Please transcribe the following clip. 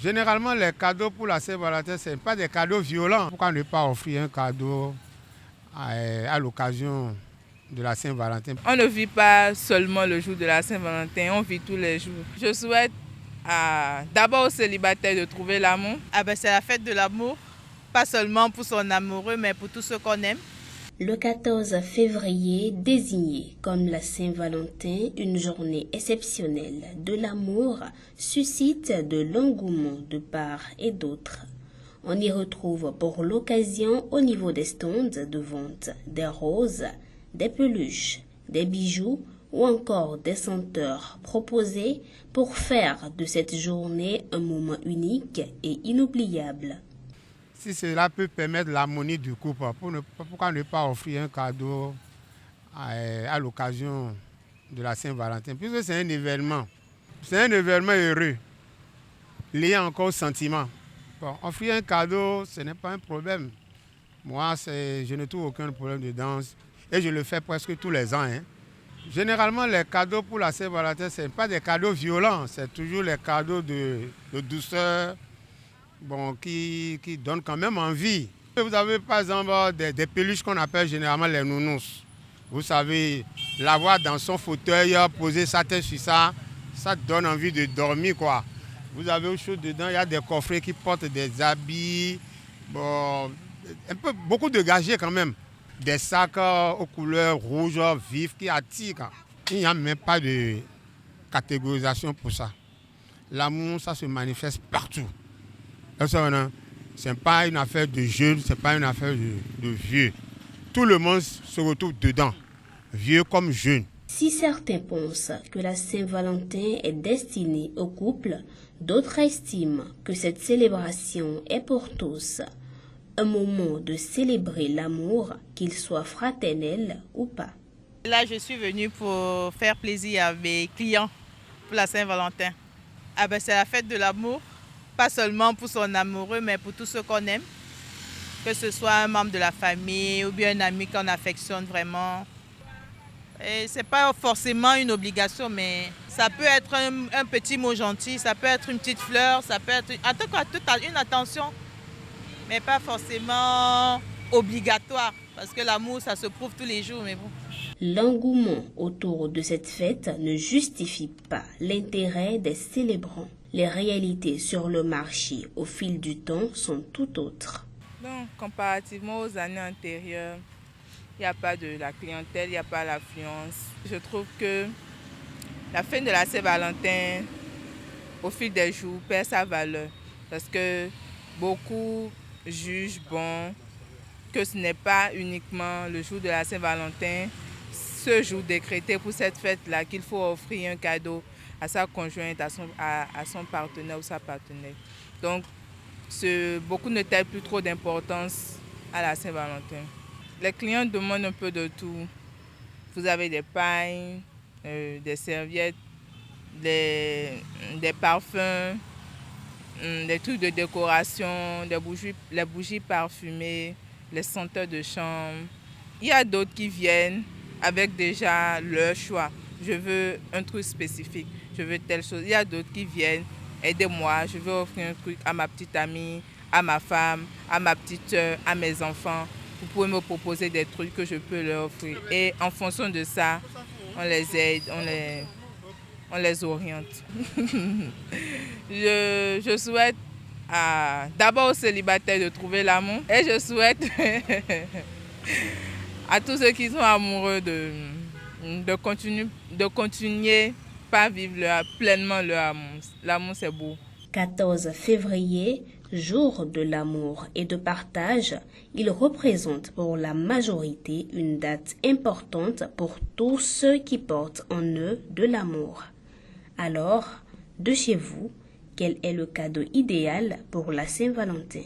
Généralement, les cadeaux pour la Saint-Valentin, ce n'est pas des cadeaux violents. Pourquoi ne pas offrir un cadeau à l'occasion de la Saint-Valentin? On ne vit pas seulement le jour de la Saint-Valentin, on vit tous les jours. Je souhaite d'abord aux célibataires de trouver l'amour. C'est la fête de l'amour, pas seulement pour son amoureux, mais pour tous ceux qu'on aime. Le 14 février, désigné comme la Saint-Valentin, une journée exceptionnelle de l'amour, suscite de l'engouement de part et d'autre. On y retrouve pour l'occasion au niveau des stands de vente des roses, des peluches, des bijoux ou encore des senteurs proposés pour faire de cette journée un moment unique et inoubliable. Si cela peut permettre l'harmonie du couple, pourquoi ne pas offrir un cadeau à l'occasion de la Saint-Valentin? Puisque c'est un événement heureux, lié encore au sentiment. Bon, offrir un cadeau, ce n'est pas un problème. Moi, je ne trouve aucun problème dedans et je le fais presque tous les ans. Généralement, les cadeaux pour la Saint-Valentin, ce n'est pas des cadeaux violents, c'est toujours les cadeaux de douceur, qui donnent quand même envie. Vous avez par exemple des peluches qu'on appelle généralement les nounous. Vous savez, l'avoir dans son fauteuil, poser sa tête sur ça, ça donne envie de dormir, quoi. Vous avez autre chose dedans, il y a des coffrets qui portent des habits, beaucoup de gadgets quand même. Des sacs aux couleurs rouges, vives, qui attirent. Il n'y a même pas de catégorisation pour ça. L'amour, ça se manifeste partout. Ce n'est pas une affaire de jeunes, ce n'est pas une affaire de vieux. Tout le monde se retrouve dedans, vieux comme jeune. Si certains pensent que la Saint-Valentin est destinée au couple, d'autres estiment que cette célébration est pour tous. Un moment de célébrer l'amour, qu'il soit fraternel ou pas. Là, je suis venue pour faire plaisir à mes clients pour la Saint-Valentin. C'est la fête de l'amour, pas seulement pour son amoureux, mais pour tous ceux qu'on aime. Que ce soit un membre de la famille ou bien un ami qu'on affectionne vraiment. Et c'est pas forcément une obligation, mais ça peut être un petit mot gentil, ça peut être une petite fleur, ça peut être en tout cas une attention, mais pas forcément obligatoire, parce que l'amour, ça se prouve tous les jours, mais bon. L'engouement autour de cette fête ne justifie pas l'intérêt des célébrants. Les réalités sur le marché au fil du temps sont tout autres. Donc, comparativement aux années antérieures, il n'y a pas de la clientèle, il n'y a pas l'affluence. Je trouve que la fin de la Saint-Valentin, au fil des jours, perd sa valeur. Parce que beaucoup jugent que ce n'est pas uniquement le jour de la Saint-Valentin, ce jour décrété pour cette fête-là, qu'il faut offrir un cadeau à sa conjointe, à son partenaire ou sa partenaire. Donc, beaucoup ne taillent plus trop d'importance à la Saint-Valentin. Les clients demandent un peu de tout. Vous avez des pailles, des serviettes, des parfums, des trucs de décoration, les bougies parfumées, les senteurs de chambre. Il y a d'autres qui viennent avec déjà leur choix. Je veux un truc spécifique, je veux telle chose. Il y a d'autres qui viennent, aidez-moi, je veux offrir un truc à ma petite amie, à ma femme, à ma petite soeur, à mes enfants. Vous pouvez me proposer des trucs que je peux leur offrir. Et en fonction de ça, on les aide, on les oriente. Je souhaite d'abord aux célibataires de trouver l'amour. Et je souhaite à tous ceux qui sont amoureux de continuer par vivre pleinement leur amour. L'amour, c'est beau. 14 février, jour de l'amour et de partage, il représente pour la majorité une date importante pour tous ceux qui portent en eux de l'amour. Alors, de chez vous, quel est le cadeau idéal pour la Saint-Valentin?